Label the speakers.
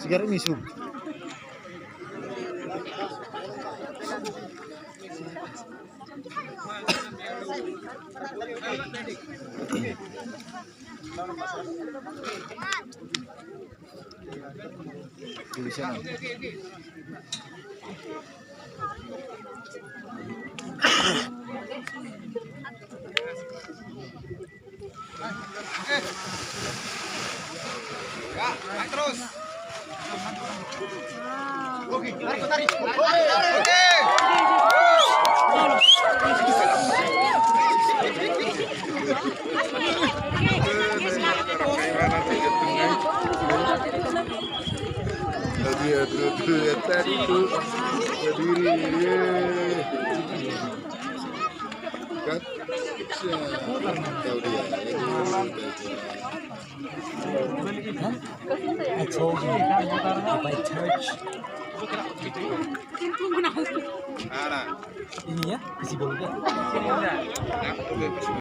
Speaker 1: Sigaret misuk. Tulisan.
Speaker 2: Ya, naik terus. Oke, tarik, tarik. Oke.
Speaker 1: Tuh berdiri. Kan? Tahu dia.
Speaker 3: I told you if I touch
Speaker 2: Mana?
Speaker 3: ini ya isi bolnya.